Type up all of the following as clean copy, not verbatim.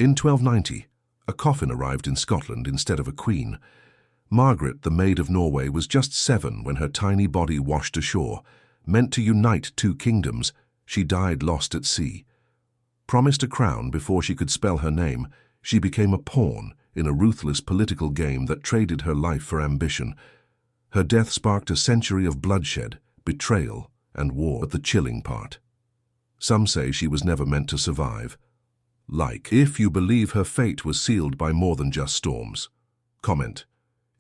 In 1290, a coffin arrived in Scotland instead of a queen. Margaret, the Maid of Norway, was just 7 when her tiny body washed ashore. Meant to unite 2 kingdoms, she died lost at sea. Promised a crown before she could spell her name, she became a pawn in a ruthless political game that traded her life for ambition. Her death sparked a century of bloodshed, betrayal, and war. But the chilling part: some say she was never meant to survive. If you believe her fate was sealed by more than just storms. Comment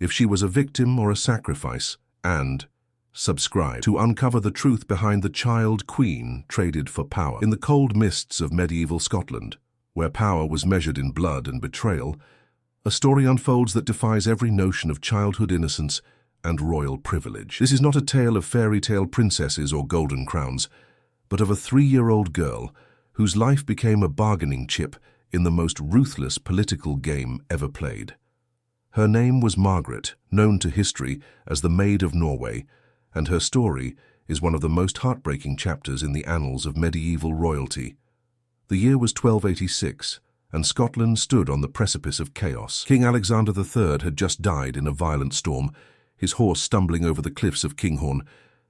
if she was a victim or a sacrifice, and subscribe to uncover the truth behind the child queen traded for power. In the cold mists of medieval Scotland, where power was measured in blood and betrayal, a story unfolds that defies every notion of childhood innocence and royal privilege. This is not a tale of fairy tale princesses or golden crowns, but of a 3-year-old girl whose life became a bargaining chip in the most ruthless political game ever played. Her name was Margaret, known to history as the Maid of Norway, and her story is one of the most heartbreaking chapters in the annals of medieval royalty. The year was 1286, and Scotland stood on the precipice of chaos. King Alexander III had just died in a violent storm, his horse stumbling over the cliffs of Kinghorn,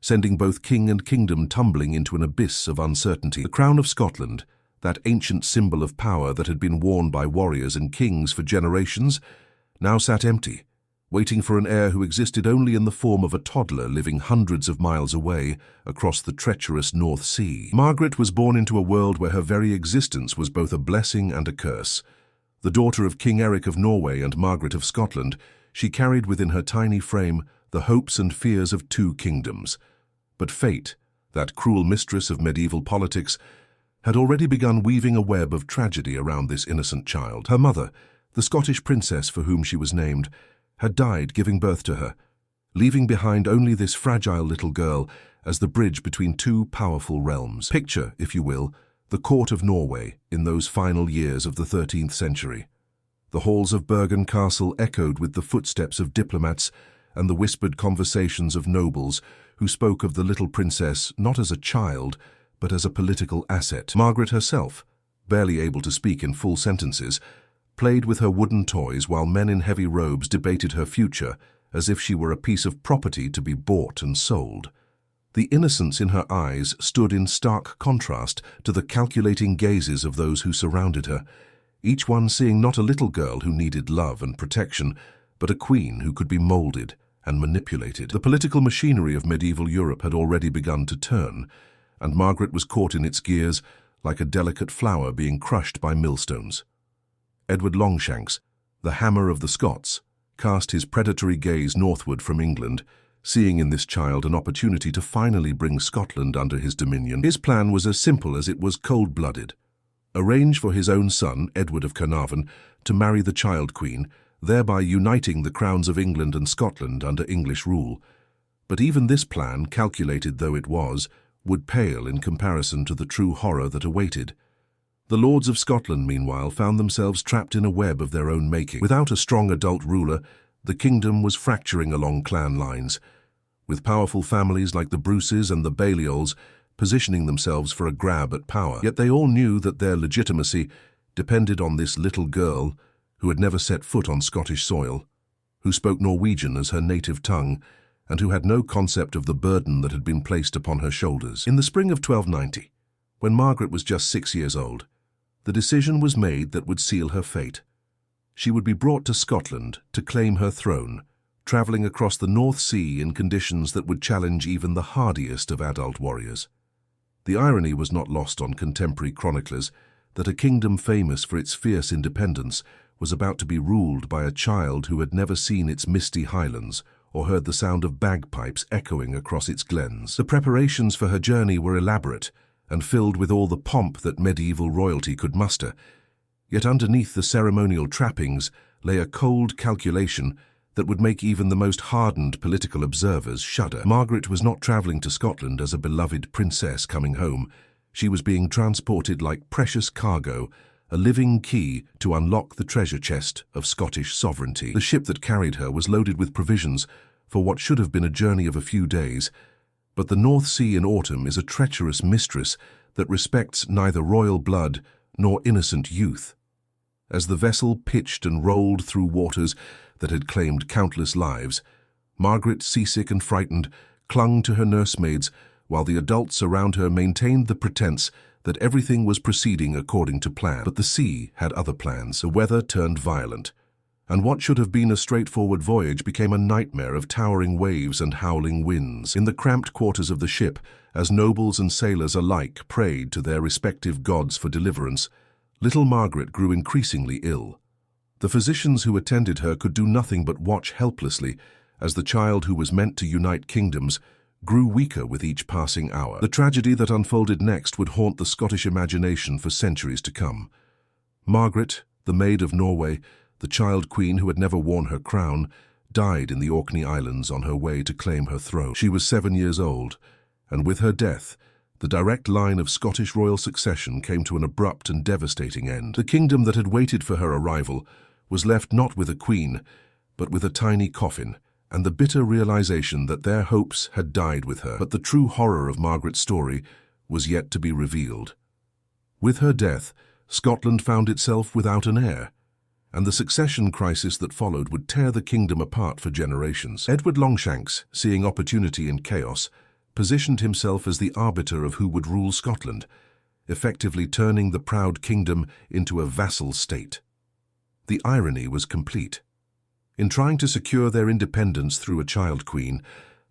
sending both king and kingdom tumbling into an abyss of uncertainty. The crown of Scotland, that ancient symbol of power that had been worn by warriors and kings for generations, now sat empty, waiting for an heir who existed only in the form of a toddler living hundreds of miles away across the treacherous North Sea. Margaret was born into a world where her very existence was both a blessing and a curse. The daughter of King Eric of Norway and Margaret of Scotland, she carried within her tiny frame the hopes and fears of 2 kingdoms. But fate, that cruel mistress of medieval politics, had already begun weaving a web of tragedy around this innocent child. Her mother, the Scottish princess for whom she was named, had died giving birth to her, leaving behind only this fragile little girl as the bridge between 2 powerful realms. Picture, if you will, the court of Norway in those final years of the 13th century. The halls of Bergen Castle echoed with the footsteps of diplomats and the whispered conversations of nobles who spoke of the little princess not as a child, but as a political asset. Margaret herself, barely able to speak in full sentences, played with her wooden toys while men in heavy robes debated her future as if she were a piece of property to be bought and sold. The innocence in her eyes stood in stark contrast to the calculating gazes of those who surrounded her, each one seeing not a little girl who needed love and protection, but a queen who could be molded and manipulated. The political machinery of medieval Europe had already begun to turn, and Margaret was caught in its gears like a delicate flower being crushed by millstones. Edward Longshanks, the Hammer of the Scots, cast his predatory gaze northward from England, seeing in this child an opportunity to finally bring Scotland under his dominion. His plan was as simple as it was cold-blooded: arrange for his own son, Edward of Carnarvon, to marry the child queen, thereby uniting the crowns of England and Scotland under English rule. But even this plan, calculated though it was, would pale in comparison to the true horror that awaited. The lords of Scotland, meanwhile, found themselves trapped in a web of their own making. Without a strong adult ruler, the kingdom was fracturing along clan lines, with powerful families like the Bruces and the Balliols positioning themselves for a grab at power. Yet they all knew that their legitimacy depended on this little girl who had never set foot on Scottish soil, who spoke Norwegian as her native tongue, and who had no concept of the burden that had been placed upon her shoulders. In the spring of 1290, when Margaret was just 6 years old, the decision was made that would seal her fate. She would be brought to Scotland to claim her throne, traveling across the North Sea in conditions that would challenge even the hardiest of adult warriors. The irony was not lost on contemporary chroniclers that a kingdom famous for its fierce independence was about to be ruled by a child who had never seen its misty highlands or heard the sound of bagpipes echoing across its glens. The preparations for her journey were elaborate and filled with all the pomp that medieval royalty could muster. Yet underneath the ceremonial trappings lay a cold calculation that would make even the most hardened political observers shudder. Margaret was not traveling to Scotland as a beloved princess coming home. She was being transported like precious cargo, a living key to unlock the treasure chest of Scottish sovereignty. The ship that carried her was loaded with provisions for what should have been a journey of a few days, but the North Sea in autumn is a treacherous mistress that respects neither royal blood nor innocent youth. As the vessel pitched and rolled through waters that had claimed countless lives, Margaret, seasick and frightened, clung to her nursemaids, while the adults around her maintained the pretense that everything was proceeding according to plan. But the sea had other plans. The weather turned violent, and what should have been a straightforward voyage became a nightmare of towering waves and howling winds. In the cramped quarters of the ship, as nobles and sailors alike prayed to their respective gods for deliverance, little Margaret grew increasingly ill. The physicians who attended her could do nothing but watch helplessly as the child who was meant to unite kingdoms grew weaker with each passing hour. The tragedy that unfolded next would haunt the Scottish imagination for centuries to come. Margaret, the Maid of Norway, the child queen who had never worn her crown, died in the Orkney Islands on her way to claim her throne. She was 7 years old, and with her death, the direct line of Scottish royal succession came to an abrupt and devastating end. The kingdom that had waited for her arrival was left not with a queen, but with a tiny coffin, and the bitter realization that their hopes had died with her. But the true horror of Margaret's story was yet to be revealed. With her death, Scotland found itself without an heir, and the succession crisis that followed would tear the kingdom apart for generations. Edward Longshanks, seeing opportunity in chaos, positioned himself as the arbiter of who would rule Scotland, effectively turning the proud kingdom into a vassal state. The irony was complete. In trying to secure their independence through a child queen,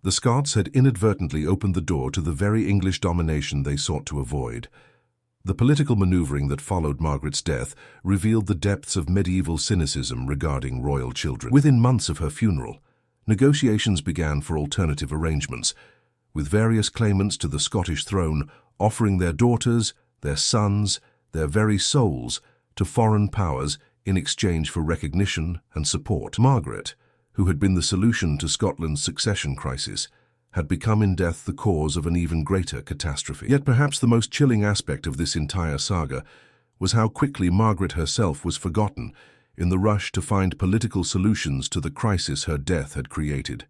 the Scots had inadvertently opened the door to the very English domination they sought to avoid. The political maneuvering that followed Margaret's death revealed the depths of medieval cynicism regarding royal children. Within months of her funeral, negotiations began for alternative arrangements, with various claimants to the Scottish throne offering their daughters, their sons, their very souls to foreign powers in exchange for recognition and support. Margaret, who had been the solution to Scotland's succession crisis, had become in death the cause of an even greater catastrophe. Yet perhaps the most chilling aspect of this entire saga was how quickly Margaret herself was forgotten in the rush to find political solutions to the crisis her death had created.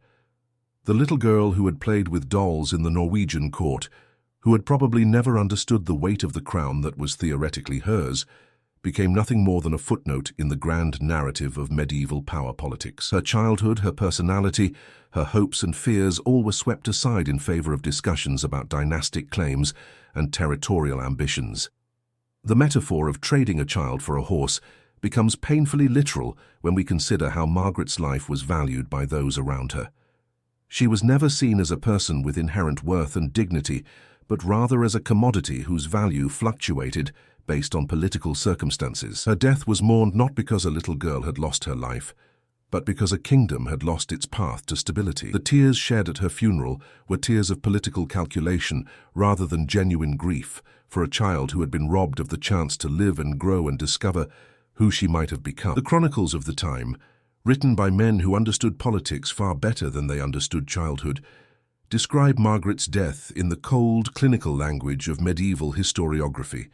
The little girl who had played with dolls in the Norwegian court, who had probably never understood the weight of the crown that was theoretically hers, became nothing more than a footnote in the grand narrative of medieval power politics. Her childhood, her personality, her hopes and fears all were swept aside in favor of discussions about dynastic claims and territorial ambitions. The metaphor of trading a child for a horse becomes painfully literal when we consider how Margaret's life was valued by those around her. She was never seen as a person with inherent worth and dignity, but rather as a commodity whose value fluctuated based on political circumstances. Her death was mourned not because a little girl had lost her life, but because a kingdom had lost its path to stability. The tears shed at her funeral were tears of political calculation rather than genuine grief for a child who had been robbed of the chance to live and grow and discover who she might have become. The chronicles of the time, written by men who understood politics far better than they understood childhood, describe Margaret's death in the cold, clinical language of medieval historiography.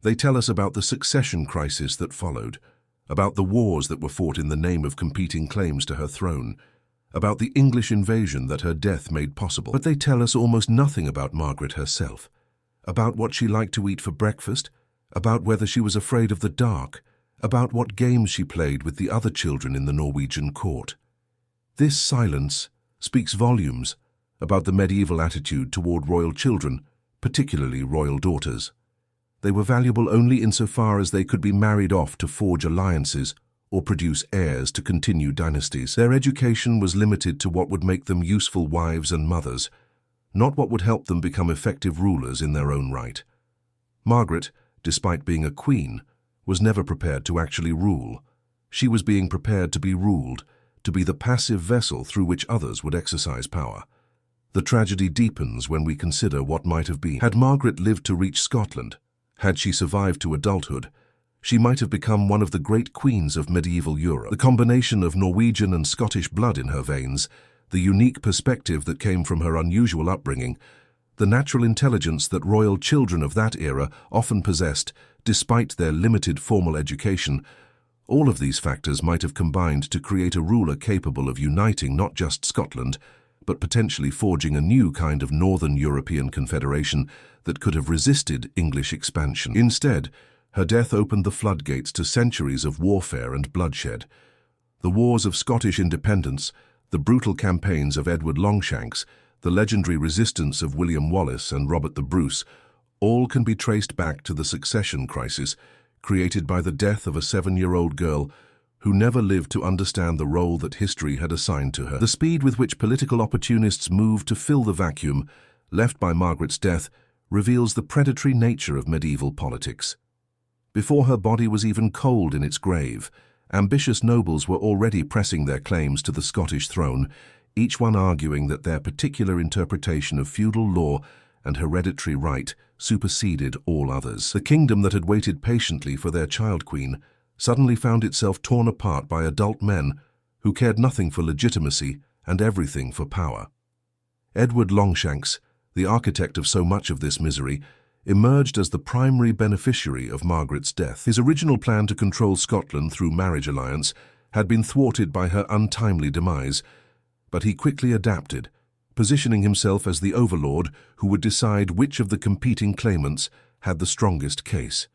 They tell us about the succession crisis that followed, about the wars that were fought in the name of competing claims to her throne, about the English invasion that her death made possible. But they tell us almost nothing about Margaret herself, about what she liked to eat for breakfast, about whether she was afraid of the dark, about what games she played with the other children in the Norwegian court. This silence speaks volumes about the medieval attitude toward royal children, particularly royal daughters. They were valuable only insofar as they could be married off to forge alliances or produce heirs to continue dynasties. Their education was limited to what would make them useful wives and mothers, not what would help them become effective rulers in their own right. Margaret, despite being a queen, was never prepared to actually rule. She was being prepared to be ruled, to be the passive vessel through which others would exercise power. The tragedy deepens when we consider what might have been. Had Margaret lived to reach Scotland, had she survived to adulthood, she might have become one of the great queens of medieval Europe. The combination of Norwegian and Scottish blood in her veins, the unique perspective that came from her unusual upbringing, the natural intelligence that royal children of that era often possessed despite their limited formal education, all of these factors might have combined to create a ruler capable of uniting not just Scotland, but potentially forging a new kind of Northern European confederation that could have resisted English expansion. Instead, Her death opened the floodgates to centuries of warfare and bloodshed. The wars of Scottish independence, the brutal campaigns of Edward Longshanks, the legendary resistance of William Wallace and Robert the Bruce, all can be traced back to the succession crisis created by the death of a 7-year-old girl who never lived to understand the role that history had assigned to her. The speed with which political opportunists moved to fill the vacuum left by Margaret's death reveals the predatory nature of medieval politics. Before her body was even cold in its grave, ambitious nobles were already pressing their claims to the Scottish throne, each one arguing that their particular interpretation of feudal law and hereditary right superseded all others. The kingdom that had waited patiently for their child queen suddenly found itself torn apart by adult men who cared nothing for legitimacy and everything for power. Edward Longshanks, the architect of so much of this misery, emerged as the primary beneficiary of Margaret's death. His original plan to control Scotland through marriage alliance had been thwarted by her untimely demise, but he quickly adapted, positioning himself as the overlord who would decide which of the competing claimants had the strongest case.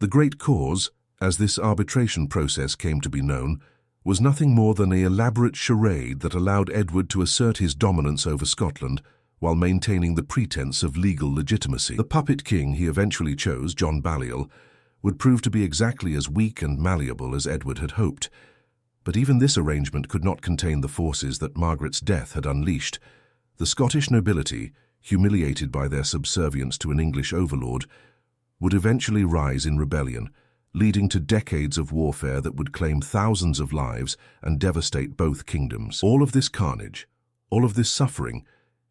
The Great Cause, as this arbitration process came to be known, was nothing more than an elaborate charade that allowed Edward to assert his dominance over Scotland while maintaining the pretense of legal legitimacy. The puppet king he eventually chose, John Balliol, would prove to be exactly as weak and malleable as Edward had hoped. But even this arrangement could not contain the forces that Margaret's death had unleashed. The Scottish nobility, humiliated by their subservience to an English overlord, would eventually rise in rebellion, leading to decades of warfare that would claim thousands of lives and devastate both kingdoms. All of this carnage, all of this suffering,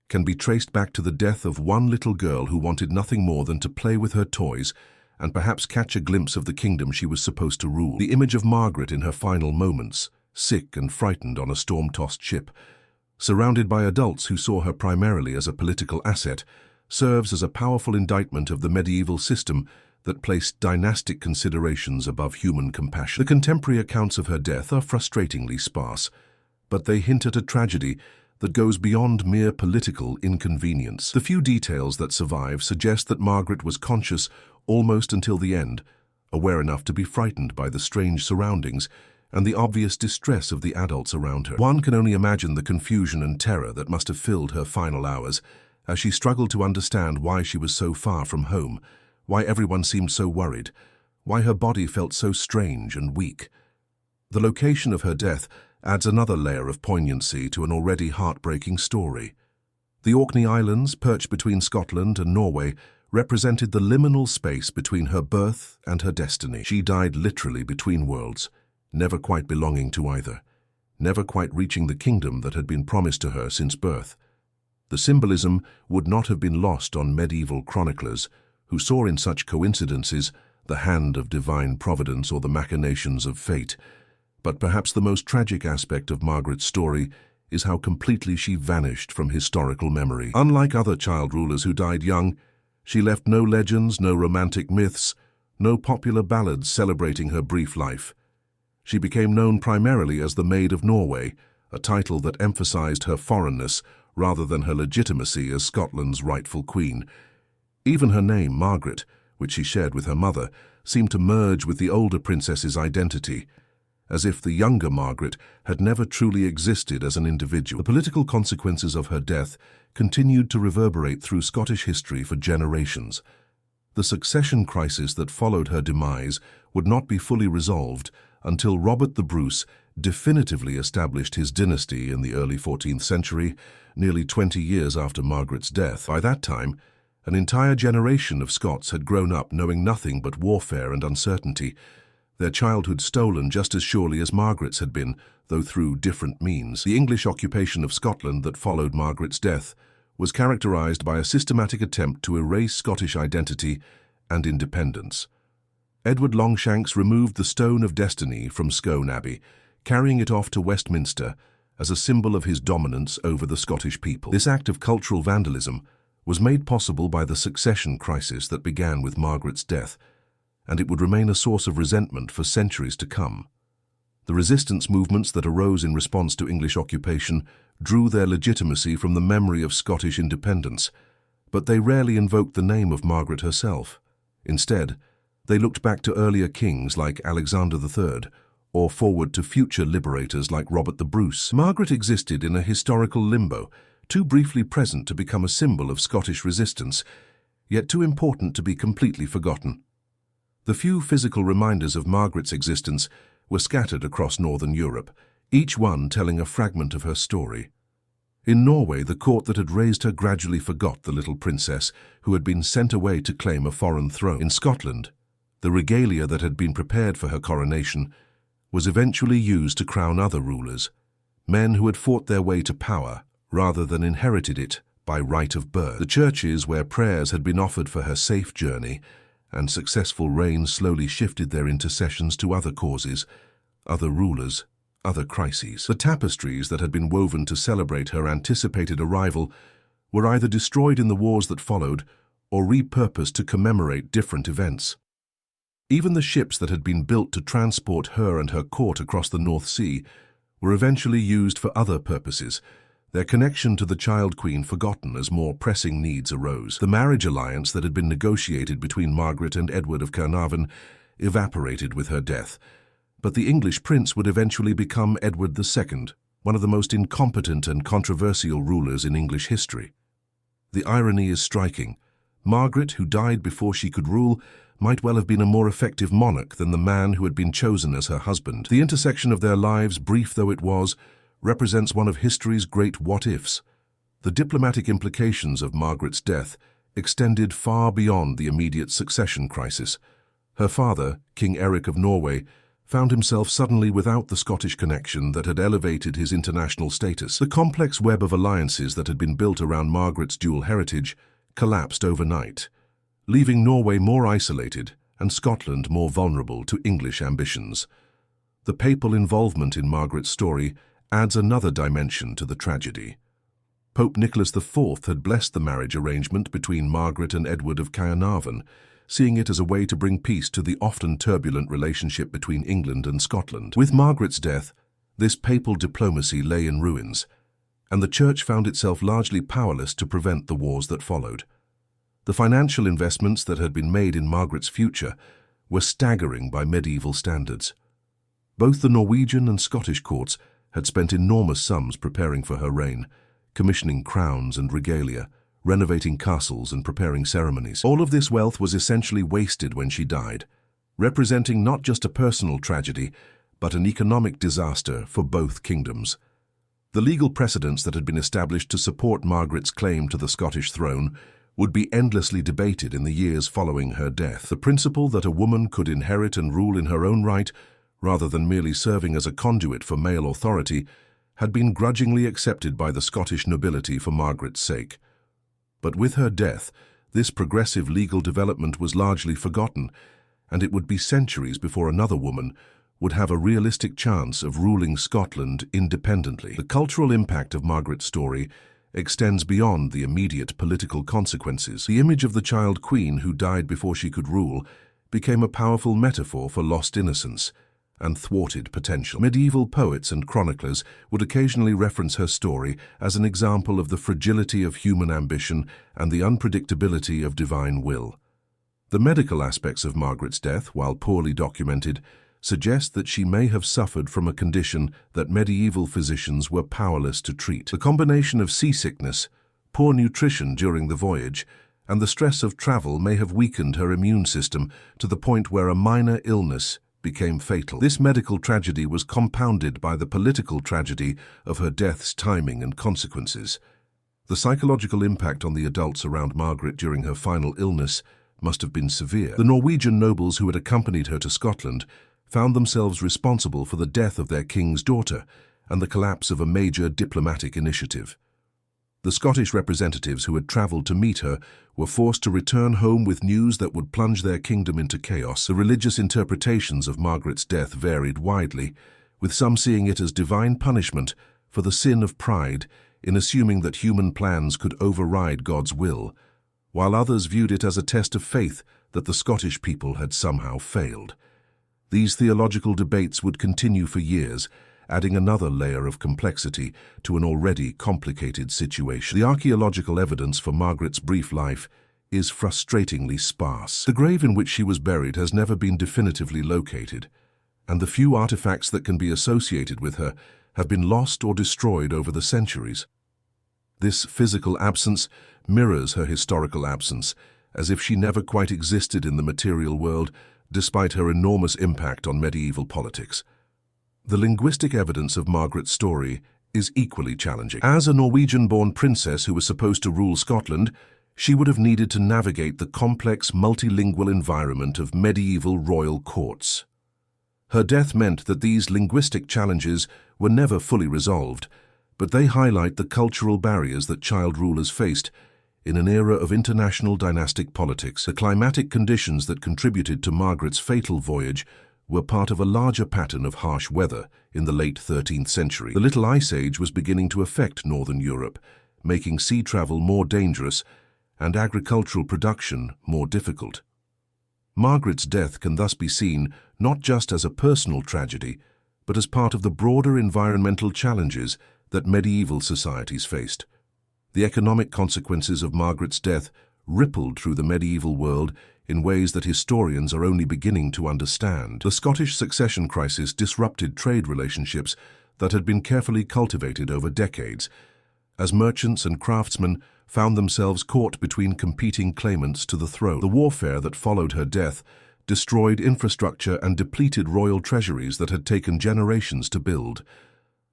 can be traced back to the death of one little girl who wanted nothing more than to play with her toys and perhaps catch a glimpse of the kingdom she was supposed to rule. The image of Margaret in her final moments, sick and frightened on a storm-tossed ship, surrounded by adults who saw her primarily as a political asset, serves as a powerful indictment of the medieval system that placed dynastic considerations above human compassion. The contemporary accounts of her death are frustratingly sparse, but they hint at a tragedy that goes beyond mere political inconvenience. The few details that survive suggest that Margaret was conscious almost until the end, aware enough to be frightened by the strange surroundings and the obvious distress of the adults around her. One can only imagine the confusion and terror that must have filled her final hours as she struggled to understand why she was so far from home, why everyone seemed so worried, why her body felt so strange and weak. The location of her death adds another layer of poignancy to an already heartbreaking story. The Orkney Islands, perched between Scotland and Norway, represented the liminal space between her birth and her destiny. She died literally between worlds, never quite belonging to either, never quite reaching the kingdom that had been promised to her since birth. The symbolism would not have been lost on medieval chroniclers, who saw in such coincidences the hand of divine providence or the machinations of fate. But perhaps the most tragic aspect of Margaret's story is how completely she vanished from historical memory. Unlike other child rulers who died young, she left no legends, no romantic myths, no popular ballads celebrating her brief life. She became known primarily as the Maid of Norway, a title that emphasized her foreignness rather than her legitimacy as Scotland's rightful queen. Even her name, Margaret, which she shared with her mother, seemed to merge with the older princess's identity, as if the younger Margaret had never truly existed as an individual. The political consequences of her death continued to reverberate through Scottish history for generations. The succession crisis that followed her demise would not be fully resolved until Robert the Bruce definitively established his dynasty in the early 14th century, nearly 20 years after Margaret's death. By that time, an entire generation of Scots had grown up knowing nothing but warfare and uncertainty, their childhood stolen just as surely as Margaret's had been, though through different means. The English occupation of Scotland that followed Margaret's death was characterized by a systematic attempt to erase Scottish identity and independence. Edward Longshanks removed the Stone of Destiny from Scone Abbey, carrying it off to Westminster as a symbol of his dominance over the Scottish people. This act of cultural vandalism was made possible by the succession crisis that began with Margaret's death, and it would remain a source of resentment for centuries to come. The resistance movements that arose in response to English occupation drew their legitimacy from the memory of Scottish independence, but they rarely invoked the name of Margaret herself. Instead, They looked back to earlier kings like Alexander III, or forward to future liberators like Robert the Bruce. Margaret existed in a historical limbo, too briefly present to become a symbol of Scottish resistance, yet too important to be completely forgotten. The few physical reminders of Margaret's existence were scattered across northern Europe, each one telling a fragment of her story. In Norway, the court that had raised her gradually forgot the little princess who had been sent away to claim a foreign throne. In Scotland, the regalia that had been prepared for her coronation was eventually used to crown other rulers, men who had fought their way to power rather than inherited it by right of birth. The churches where prayers had been offered for her safe journey and successful reign slowly shifted their intercessions to other causes, other rulers, other crises. The tapestries that had been woven to celebrate her anticipated arrival were either destroyed in the wars that followed or repurposed to commemorate different events. Even the ships that had been built to transport her and her court across the North Sea were eventually used for other purposes, their connection to the child queen forgotten as more pressing needs arose. The marriage alliance that had been negotiated between Margaret and Edward of Caernarvon evaporated with her death, but the English prince would eventually become Edward II, one of the most incompetent and controversial rulers in English history. The irony is striking. Margaret, who died before she could rule, might well have been a more effective monarch than the man who had been chosen as her husband. The intersection of their lives, brief though it was, represents one of history's great what-ifs. The diplomatic implications of Margaret's death extended far beyond the immediate succession crisis. Her father, King Eric of Norway, found himself suddenly without the Scottish connection that had elevated his international status. The complex web of alliances that had been built around Margaret's dual heritage collapsed overnight, leaving Norway more isolated and Scotland more vulnerable to English ambitions. The papal involvement in Margaret's story adds another dimension to the tragedy. Pope Nicholas IV had blessed the marriage arrangement between Margaret and Edward of Caernarvon, seeing it as a way to bring peace to the often turbulent relationship between England and Scotland. With Margaret's death, this papal diplomacy lay in ruins, and the Church found itself largely powerless to prevent the wars that followed. The financial investments that had been made in Margaret's future were staggering by medieval standards. Both the Norwegian and Scottish courts had spent enormous sums preparing for her reign, commissioning crowns and regalia, renovating castles and preparing ceremonies. All of this wealth was essentially wasted when she died, representing not just a personal tragedy, but an economic disaster for both kingdoms. The legal precedents that had been established to support Margaret's claim to the Scottish throne would be endlessly debated in the years following her death. The principle that a woman could inherit and rule in her own right, rather than merely serving as a conduit for male authority, had been grudgingly accepted by the Scottish nobility for Margaret's sake. But with her death, this progressive legal development was largely forgotten, and it would be centuries before another woman would have a realistic chance of ruling Scotland independently. The cultural impact of Margaret's story extends beyond the immediate political consequences. The image of the child queen who died before she could rule became a powerful metaphor for lost innocence and thwarted potential. Medieval poets and chroniclers would occasionally reference her story as an example of the fragility of human ambition and the unpredictability of divine will. The medical aspects of Margaret's death, while poorly documented, suggest that she may have suffered from a condition that medieval physicians were powerless to treat. The combination of seasickness, poor nutrition during the voyage, and the stress of travel may have weakened her immune system to the point where a minor illness became fatal. This medical tragedy was compounded by the political tragedy of her death's timing and consequences. The psychological impact on the adults around Margaret during her final illness must have been severe. The Norwegian nobles who had accompanied her to Scotland found themselves responsible for the death of their king's daughter and the collapse of a major diplomatic initiative. The Scottish representatives who had travelled to meet her were forced to return home with news that would plunge their kingdom into chaos. The religious interpretations of Margaret's death varied widely, with some seeing it as divine punishment for the sin of pride in assuming that human plans could override God's will, while others viewed it as a test of faith that the Scottish people had somehow failed. These theological debates would continue for years, adding another layer of complexity to an already complicated situation. The archaeological evidence for Margaret's brief life is frustratingly sparse. The grave in which she was buried has never been definitively located, and the few artifacts that can be associated with her have been lost or destroyed over the centuries. This physical absence mirrors her historical absence, as if she never quite existed in the material world, despite her enormous impact on medieval politics. The linguistic evidence of Margaret's story is equally challenging. As a Norwegian-born princess who was supposed to rule Scotland, she would have needed to navigate the complex multilingual environment of medieval royal courts. Her death meant that these linguistic challenges were never fully resolved, but they highlight the cultural barriers that child rulers faced in an era of international dynastic politics. The climatic conditions that contributed to Margaret's fatal voyage were part of a larger pattern of harsh weather in the late 13th century. The Little Ice Age was beginning to affect northern Europe, making sea travel more dangerous and agricultural production more difficult. Margaret's death can thus be seen not just as a personal tragedy, but as part of the broader environmental challenges that medieval societies faced. The economic consequences of Margaret's death rippled through the medieval world in ways that historians are only beginning to understand. The Scottish succession crisis disrupted trade relationships that had been carefully cultivated over decades, as merchants and craftsmen found themselves caught between competing claimants to the throne. The warfare that followed her death destroyed infrastructure and depleted royal treasuries that had taken generations to build.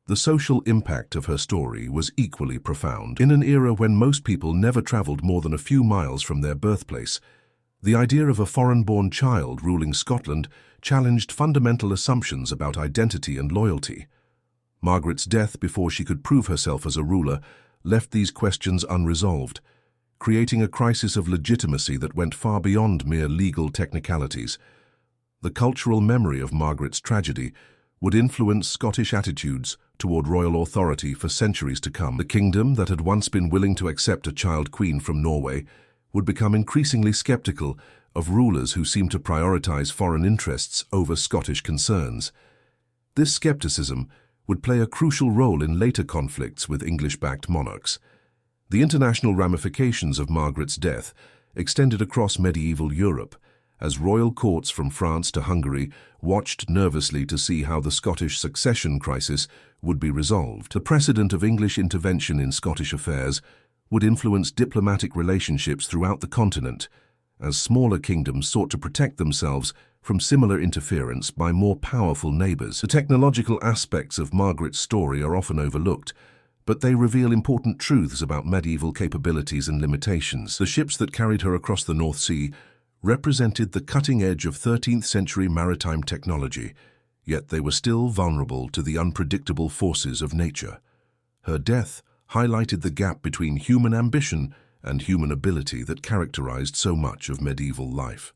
The social impact of her story was equally profound. In an era when most people never traveled more than a few miles from their birthplace, the idea of a foreign-born child ruling Scotland challenged fundamental assumptions about identity and loyalty. Margaret's death before she could prove herself as a ruler left these questions unresolved, creating a crisis of legitimacy that went far beyond mere legal technicalities. The cultural memory of Margaret's tragedy would influence Scottish attitudes toward royal authority for centuries to come. The kingdom that had once been willing to accept a child queen from Norway would become increasingly skeptical of rulers who seemed to prioritize foreign interests over Scottish concerns. This skepticism would play a crucial role in later conflicts with English-backed monarchs. The international ramifications of Margaret's death extended across medieval Europe, as royal courts from France to Hungary watched nervously to see how the Scottish succession crisis would be resolved. The precedent of English intervention in Scottish affairs would influence diplomatic relationships throughout the continent, as smaller kingdoms sought to protect themselves from similar interference by more powerful neighbors. The technological aspects of Margaret's story are often overlooked, but they reveal important truths about medieval capabilities and limitations. The ships that carried her across the North Sea represented the cutting edge of 13th century maritime technology, yet they were still vulnerable to the unpredictable forces of nature. Her death highlighted the gap between human ambition and human ability that characterized so much of medieval life.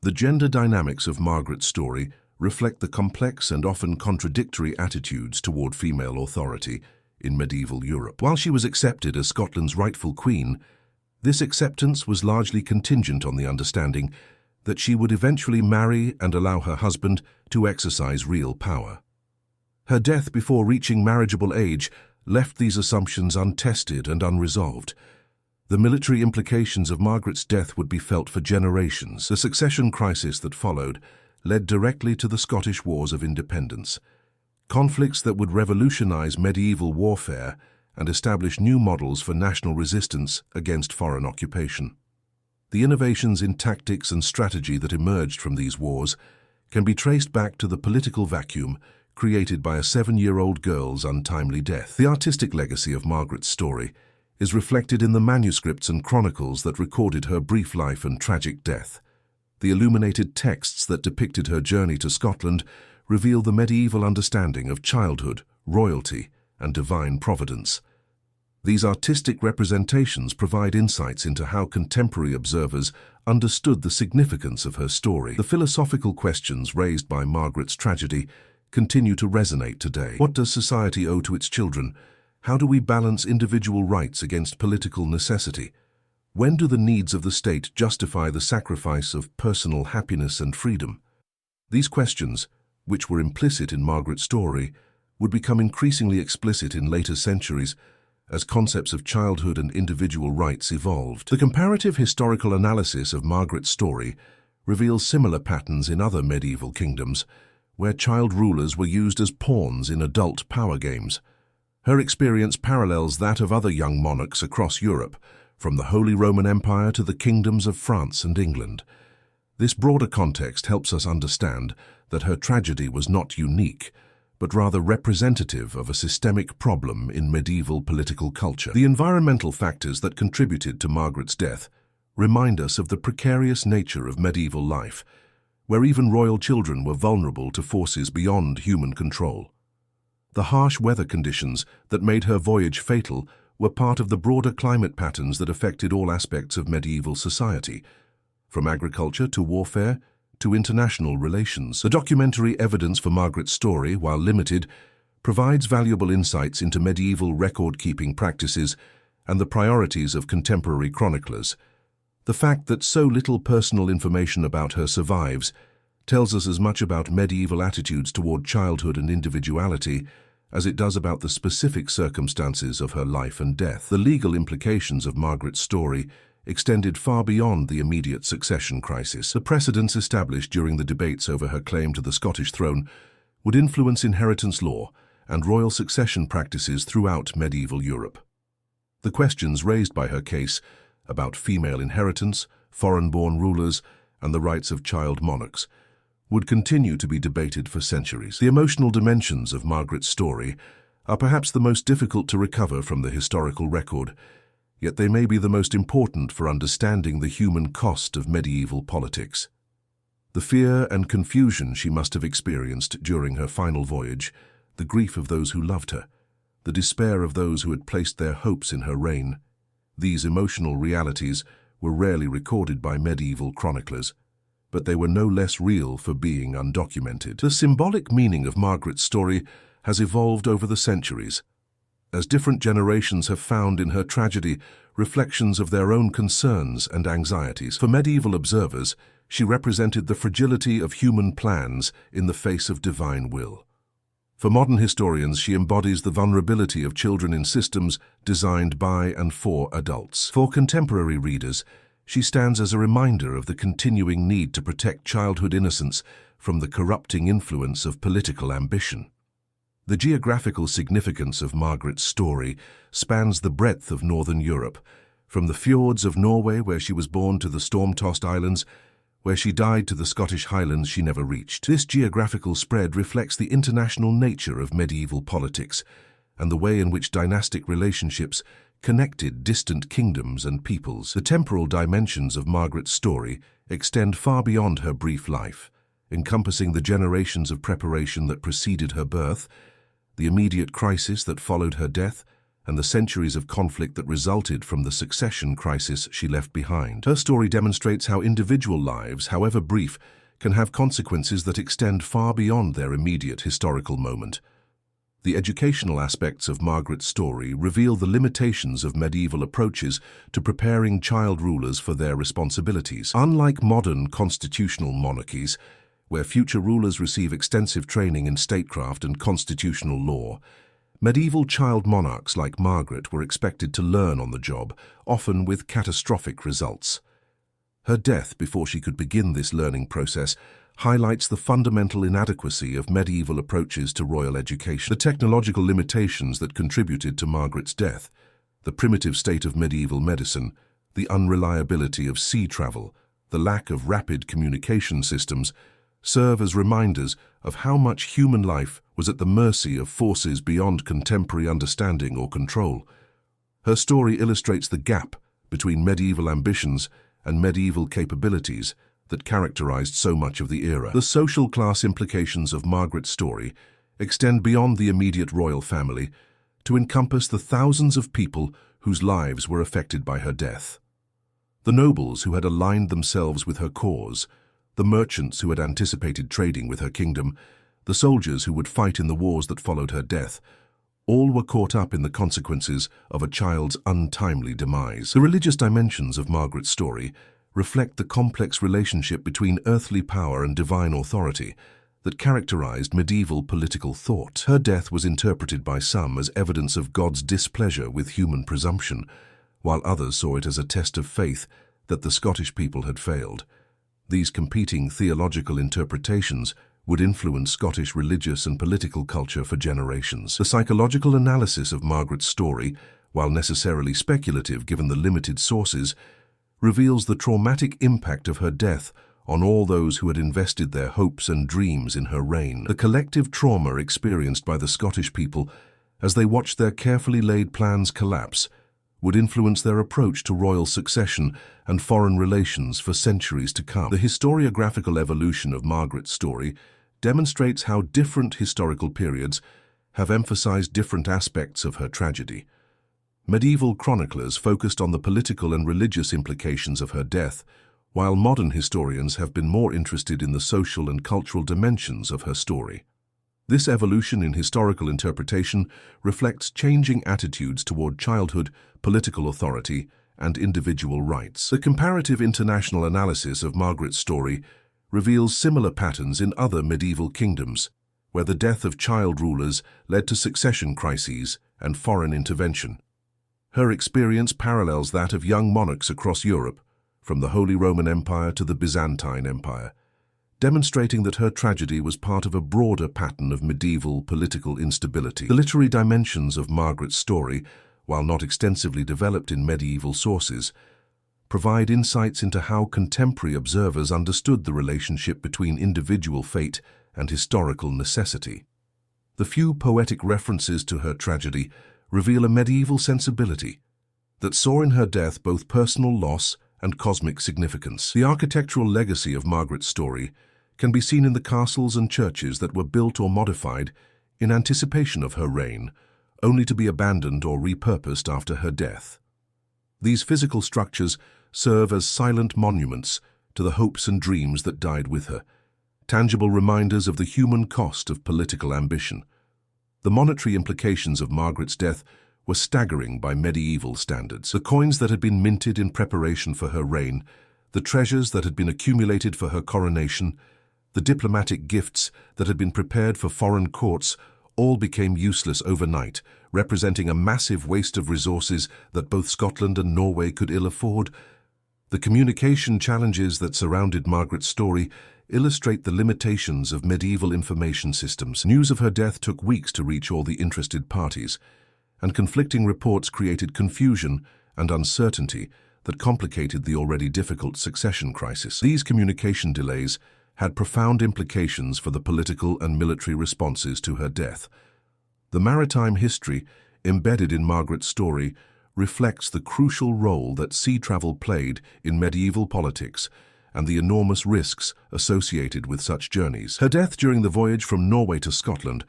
The gender dynamics of Margaret's story reflect the complex and often contradictory attitudes toward female authority in medieval Europe. While she was accepted as Scotland's rightful queen, this acceptance was largely contingent on the understanding that she would eventually marry and allow her husband to exercise real power. Her death before reaching marriageable age left these assumptions untested and unresolved. The military implications of Margaret's death would be felt for generations. The succession crisis that followed led directly to the Scottish Wars of Independence, conflicts that would revolutionize medieval warfare and establish new models for national resistance against foreign occupation. The innovations in tactics and strategy that emerged from these wars can be traced back to the political vacuum created by a 7-year-old girl's untimely death. The artistic legacy of Margaret's story is reflected in the manuscripts and chronicles that recorded her brief life and tragic death. The illuminated texts that depicted her journey to Scotland reveal the medieval understanding of childhood, royalty, and divine providence. These artistic representations provide insights into how contemporary observers understood the significance of her story. The philosophical questions raised by Margaret's tragedy continue to resonate today. What does society owe to its children? How do we balance individual rights against political necessity? When do the needs of the state justify the sacrifice of personal happiness and freedom? These questions, which were implicit in Margaret's story, would become increasingly explicit in later centuries as concepts of childhood and individual rights evolved. The comparative historical analysis of Margaret's story reveals similar patterns in other medieval kingdoms, where child rulers were used as pawns in adult power games. Her experience parallels that of other young monarchs across Europe, from the Holy Roman Empire to the kingdoms of France and England. This broader context helps us understand that her tragedy was not unique, but rather representative of a systemic problem in medieval political culture. The environmental factors that contributed to Margaret's death remind us of the precarious nature of medieval life, where even royal children were vulnerable to forces beyond human control. The harsh weather conditions that made her voyage fatal were part of the broader climate patterns that affected all aspects of medieval society, from agriculture to warfare to international relations. The documentary evidence for Margaret's story, while limited, provides valuable insights into medieval record-keeping practices and the priorities of contemporary chroniclers. The fact that so little personal information about her survives tells us as much about medieval attitudes toward childhood and individuality as it does about the specific circumstances of her life and death. The legal implications of Margaret's story extended far beyond the immediate succession crisis. The precedents established during the debates over her claim to the Scottish throne would influence inheritance law and royal succession practices throughout medieval Europe. The questions raised by her case about female inheritance, foreign-born rulers, and the rights of child monarchs would continue to be debated for centuries. The emotional dimensions of Margaret's story are perhaps the most difficult to recover from the historical record, yet they may be the most important for understanding the human cost of medieval politics. The fear and confusion she must have experienced during her final voyage, the grief of those who loved her, the despair of those who had placed their hopes in her reign. These emotional realities were rarely recorded by medieval chroniclers, but they were no less real for being undocumented. The symbolic meaning of Margaret's story has evolved over the centuries, as different generations have found in her tragedy reflections of their own concerns and anxieties. For medieval observers, she represented the fragility of human plans in the face of divine will. For modern historians, she embodies the vulnerability of children in systems designed by and for adults. For contemporary readers, she stands as a reminder of the continuing need to protect childhood innocence from the corrupting influence of political ambition. The geographical significance of Margaret's story spans the breadth of northern Europe, from the fjords of Norway, where she was born, to the storm-tossed islands, where she died, to the Scottish Highlands she never reached. This geographical spread reflects the international nature of medieval politics and the way in which dynastic relationships connected distant kingdoms and peoples. The temporal dimensions of Margaret's story extend far beyond her brief life, encompassing the generations of preparation that preceded her birth, the immediate crisis that followed her death, and the centuries of conflict that resulted from the succession crisis she left behind. Her story demonstrates how individual lives, however brief, can have consequences that extend far beyond their immediate historical moment. The educational aspects of Margaret's story reveal the limitations of medieval approaches to preparing child rulers for their responsibilities. Unlike modern constitutional monarchies, where future rulers receive extensive training in statecraft and constitutional law, medieval child monarchs like Margaret were expected to learn on the job, often with catastrophic results. Her death before she could begin this learning process highlights the fundamental inadequacy of medieval approaches to royal education. The technological limitations that contributed to Margaret's death, the primitive state of medieval medicine, the unreliability of sea travel, the lack of rapid communication systems, serve as reminders of how much human life was at the mercy of forces beyond contemporary understanding or control. Her story illustrates the gap between medieval ambitions and medieval capabilities that characterized so much of the era. The social class implications of Margaret's story extend beyond the immediate royal family to encompass the thousands of people whose lives were affected by her death. The nobles who had aligned themselves with her cause, the merchants who had anticipated trading with her kingdom, the soldiers who would fight in the wars that followed her death, all were caught up in the consequences of a child's untimely demise. The religious dimensions of Margaret's story reflect the complex relationship between earthly power and divine authority, that characterized medieval political thought. Her death was interpreted by some as evidence of God's displeasure with human presumption, while others saw it as a test of faith that the Scottish people had failed. These competing theological interpretations would influence Scottish religious and political culture for generations. The psychological analysis of Margaret's story, while necessarily speculative given the limited sources, reveals the traumatic impact of her death on all those who had invested their hopes and dreams in her reign. The collective trauma experienced by the Scottish people as they watched their carefully laid plans collapse would influence their approach to royal succession and foreign relations for centuries to come. The historiographical evolution of Margaret's story demonstrates how different historical periods have emphasized different aspects of her tragedy. Medieval chroniclers focused on the political and religious implications of her death, while modern historians have been more interested in the social and cultural dimensions of her story. This evolution in historical interpretation reflects changing attitudes toward childhood, political authority, and individual rights. The comparative international analysis of Margaret's story reveals similar patterns in other medieval kingdoms, where the death of child rulers led to succession crises and foreign intervention. Her experience parallels that of young monarchs across Europe, from the Holy Roman Empire to the Byzantine Empire, demonstrating that her tragedy was part of a broader pattern of medieval political instability. The literary dimensions of Margaret's story, while not extensively developed in medieval sources, provide insights into how contemporary observers understood the relationship between individual fate and historical necessity. The few poetic references to her tragedy reveal a medieval sensibility that saw in her death both personal loss and cosmic significance. The architectural legacy of Margaret's story can be seen in the castles and churches that were built or modified in anticipation of her reign, only to be abandoned or repurposed after her death. These physical structures serve as silent monuments to the hopes and dreams that died with her, tangible reminders of the human cost of political ambition. The monetary implications of Margaret's death were staggering by medieval standards. The coins that had been minted in preparation for her reign, the treasures that had been accumulated for her coronation, the diplomatic gifts that had been prepared for foreign courts, all became useless overnight, representing a massive waste of resources that both Scotland and Norway could ill afford. The communication challenges that surrounded Margaret's story illustrate the limitations of medieval information systems. News of her death took weeks to reach all the interested parties, and conflicting reports created confusion and uncertainty that complicated the already difficult succession crisis. These communication delays had profound implications for the political and military responses to her death. The maritime history embedded in Margaret's story reflects the crucial role that sea travel played in medieval politics and the enormous risks associated with such journeys. Her death during the voyage from Norway to Scotland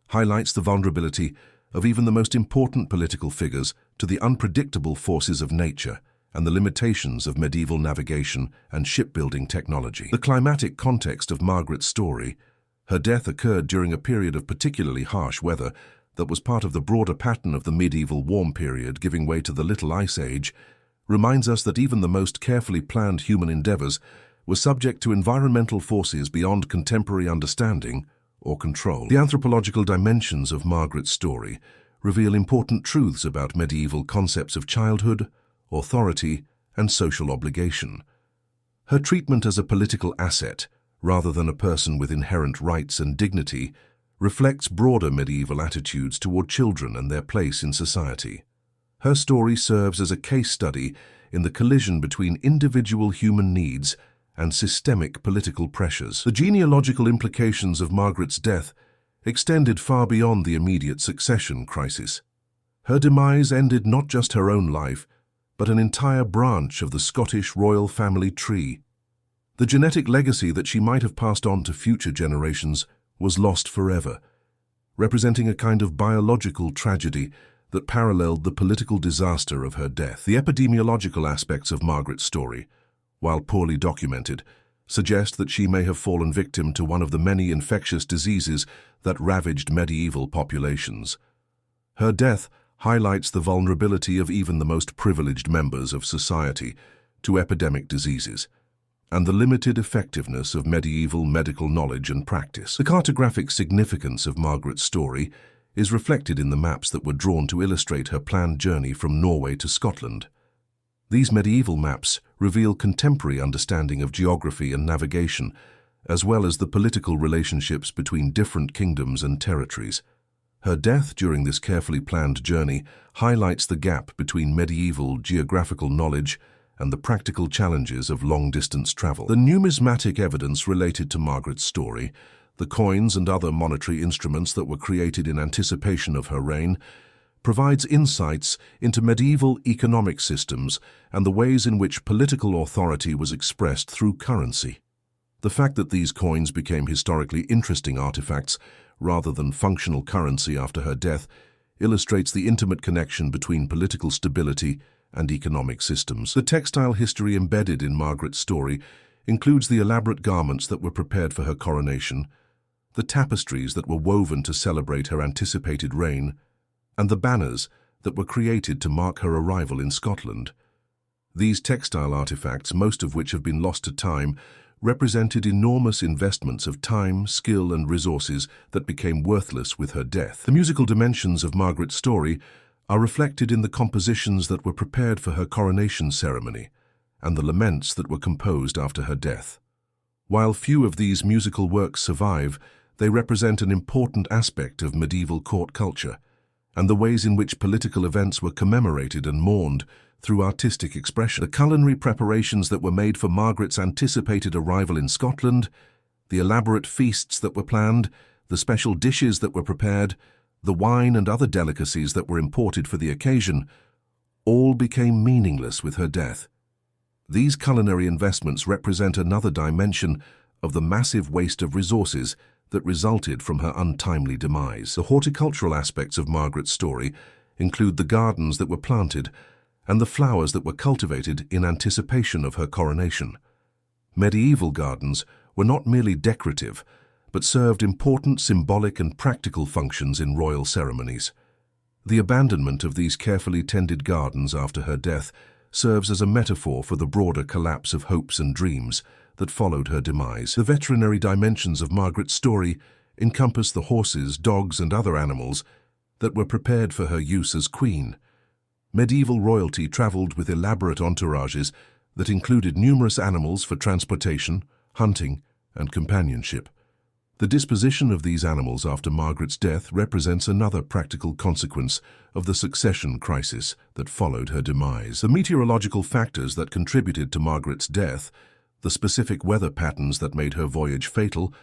highlights the vulnerability of even the most important political figures to the unpredictable forces of nature and the limitations of medieval navigation and shipbuilding technology. The climatic context of Margaret's story, her death occurred during a period of particularly harsh weather that was part of the broader pattern of the medieval warm period giving way to the Little Ice Age, reminds us that even the most carefully planned human endeavors were subject to environmental forces beyond contemporary understanding or control. The anthropological dimensions of Margaret's story reveal important truths about medieval concepts of childhood, authority, and social obligation. Her treatment as a political asset, rather than a person with inherent rights and dignity, reflects broader medieval attitudes toward children and their place in society. Her story serves as a case study in the collision between individual human needs and systemic political pressures. The genealogical implications of Margaret's death extended far beyond the immediate succession crisis. Her demise ended not just her own life, but an entire branch of the Scottish royal family tree. The genetic legacy that she might have passed on to future generations was lost forever, representing a kind of biological tragedy that paralleled the political disaster of her death. The epidemiological aspects of Margaret's story, while poorly documented, suggest that she may have fallen victim to one of the many infectious diseases that ravaged medieval populations. Her death highlights the vulnerability of even the most privileged members of society to epidemic diseases, and the limited effectiveness of medieval medical knowledge and practice. The cartographic significance of Margaret's story is reflected in the maps that were drawn to illustrate her planned journey from Norway to Scotland. These medieval maps reveal contemporary understanding of geography and navigation, as well as the political relationships between different kingdoms and territories. Her death during this carefully planned journey highlights the gap between medieval geographical knowledge and the practical challenges of long-distance travel. The numismatic evidence related to Margaret's story, the coins and other monetary instruments that were created in anticipation of her reign, provides insights into medieval economic systems and the ways in which political authority was expressed through currency. The fact that these coins became historically interesting artifacts rather than functional currency after her death illustrates the intimate connection between political stability and economic systems. The textile history embedded in Margaret's story includes the elaborate garments that were prepared for her coronation, the tapestries that were woven to celebrate her anticipated reign, and the banners that were created to mark her arrival in Scotland. These textile artifacts, most of which have been lost to time, represented enormous investments of time, skill, and resources that became worthless with her death. The musical dimensions of Margaret's story are reflected in the compositions that were prepared for her coronation ceremony and the laments that were composed after her death. While few of these musical works survive, they represent an important aspect of medieval court culture and the ways in which political events were commemorated and mourned through artistic expression. The culinary preparations that were made for Margaret's anticipated arrival in Scotland, the elaborate feasts that were planned, the special dishes that were prepared, the wine and other delicacies that were imported for the occasion, all became meaningless with her death. These culinary investments represent another dimension of the massive waste of resources that resulted from her untimely demise. The horticultural aspects of Margaret's story include the gardens that were planted and the flowers that were cultivated in anticipation of her coronation. Medieval gardens were not merely decorative, but served important symbolic and practical functions in royal ceremonies. The abandonment of these carefully tended gardens after her death serves as a metaphor for the broader collapse of hopes and dreams that followed her demise. The veterinary dimensions of Margaret's story encompass the horses, dogs, and other animals that were prepared for her use as queen. Medieval royalty traveled with elaborate entourages that included numerous animals for transportation, hunting, and companionship. The disposition of these animals after Margaret's death represents another practical consequence of the succession crisis that followed her demise. The meteorological factors that contributed to Margaret's death, the specific weather patterns that made her voyage fatal,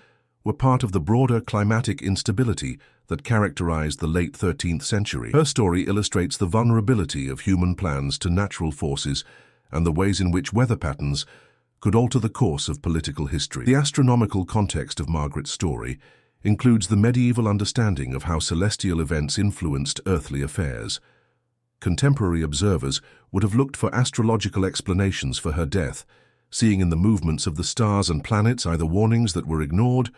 were part of the broader climatic instability that characterized the late 13th century. Her story illustrates the vulnerability of human plans to natural forces and the ways in which weather patterns could alter the course of political history. The astronomical context of Margaret's story includes the medieval understanding of how celestial events influenced earthly affairs. Contemporary observers would have looked for astrological explanations for her death, seeing in the movements of the stars and planets either warnings that were ignored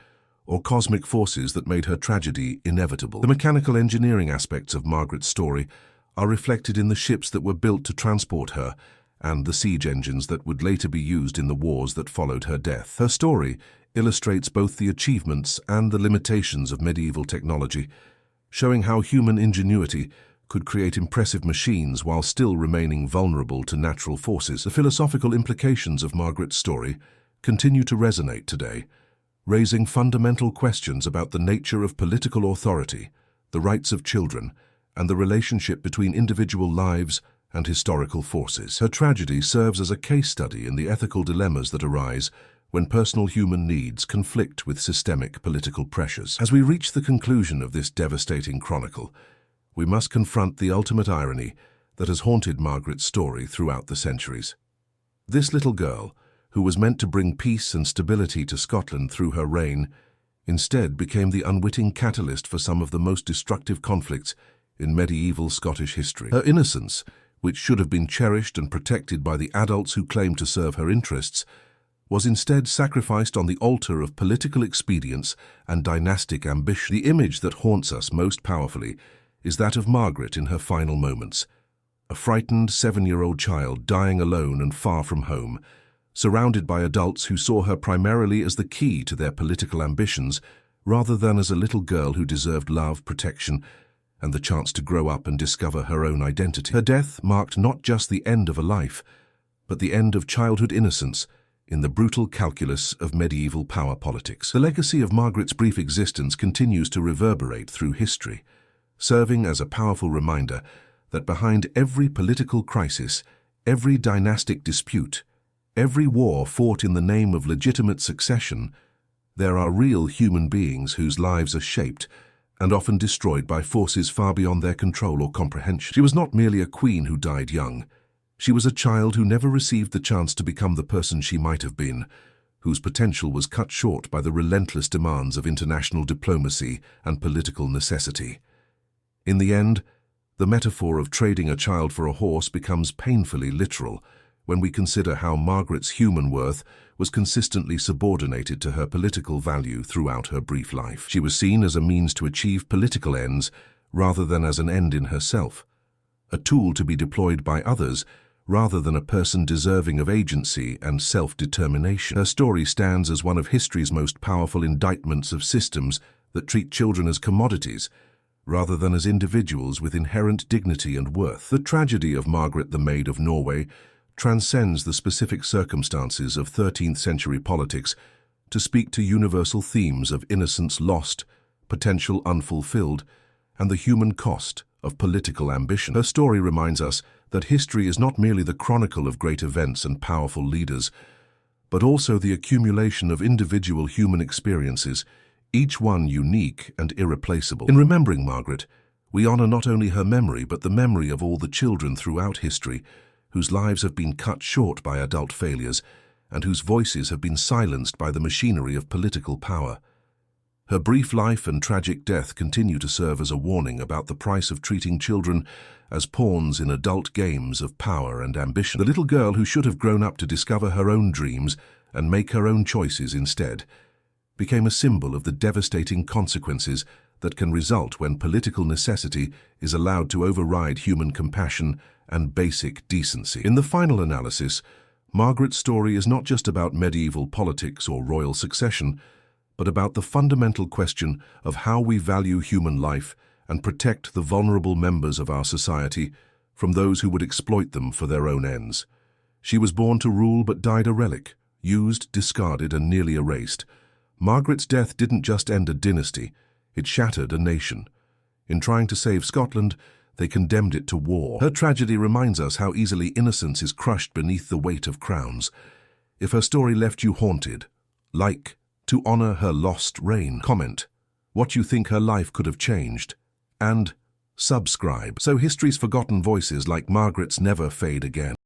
or cosmic forces that made her tragedy inevitable. The mechanical engineering aspects of Margaret's story are reflected in the ships that were built to transport her and the siege engines that would later be used in the wars that followed her death. Her story illustrates both the achievements and the limitations of medieval technology, showing how human ingenuity could create impressive machines while still remaining vulnerable to natural forces. The philosophical implications of Margaret's story continue to resonate today, raising fundamental questions about the nature of political authority, the rights of children, and the relationship between individual lives and historical forces. Her tragedy serves as a case study in the ethical dilemmas that arise when personal human needs conflict with systemic political pressures. As we reach the conclusion of this devastating chronicle, we must confront the ultimate irony that has haunted Margaret's story throughout the centuries. This little girl, who was meant to bring peace and stability to Scotland through her reign, instead became the unwitting catalyst for some of the most destructive conflicts in medieval Scottish history. Her innocence, which should have been cherished and protected by the adults who claimed to serve her interests, was instead sacrificed on the altar of political expedience and dynastic ambition. The image that haunts us most powerfully is that of Margaret in her final moments, a frightened 7-year-old child dying alone and far from home, surrounded by adults who saw her primarily as the key to their political ambitions, rather than as a little girl who deserved love, protection, and the chance to grow up and discover her own identity. Her death marked not just the end of a life, but the end of childhood innocence in the brutal calculus of medieval power politics. The legacy of Margaret's brief existence continues to reverberate through history, serving as a powerful reminder that behind every political crisis, every dynastic dispute, every war fought in the name of legitimate succession, there are real human beings whose lives are shaped and often destroyed by forces far beyond their control or comprehension. She was not merely a queen who died young. She was a child who never received the chance to become the person she might have been, whose potential was cut short by the relentless demands of international diplomacy and political necessity. In the end, the metaphor of trading a child for a horse becomes painfully literal when we consider how Margaret's human worth was consistently subordinated to her political value throughout her brief life. She was seen as a means to achieve political ends rather than as an end in herself, a tool to be deployed by others rather than a person deserving of agency and self-determination. Her story stands as one of history's most powerful indictments of systems that treat children as commodities, rather than as individuals with inherent dignity and worth. The tragedy of Margaret, the Maid of Norway, transcends the specific circumstances of 13th century politics to speak to universal themes of innocence lost, potential unfulfilled, and the human cost of political ambition. Her story reminds us that history is not merely the chronicle of great events and powerful leaders, but also the accumulation of individual human experiences, each one unique and irreplaceable. In remembering Margaret, we honor not only her memory, but the memory of all the children throughout history whose lives have been cut short by adult failures and whose voices have been silenced by the machinery of political power. Her brief life and tragic death continue to serve as a warning about the price of treating children as pawns in adult games of power and ambition. The little girl who should have grown up to discover her own dreams and make her own choices instead became a symbol of the devastating consequences that can result when political necessity is allowed to override human compassion and basic decency. In the final analysis, Margaret's story is not just about medieval politics or royal succession, but about the fundamental question of how we value human life and protect the vulnerable members of our society from those who would exploit them for their own ends. She was born to rule but died a relic, used, discarded, and nearly erased. Margaret's death didn't just end a dynasty, it shattered a nation. In trying to save Scotland, they condemned it to war. Her tragedy reminds us how easily innocence is crushed beneath the weight of crowns. If her story left you haunted, like to honor her lost reign. Comment what you think her life could have changed, and subscribe so history's forgotten voices like Margaret's never fade again.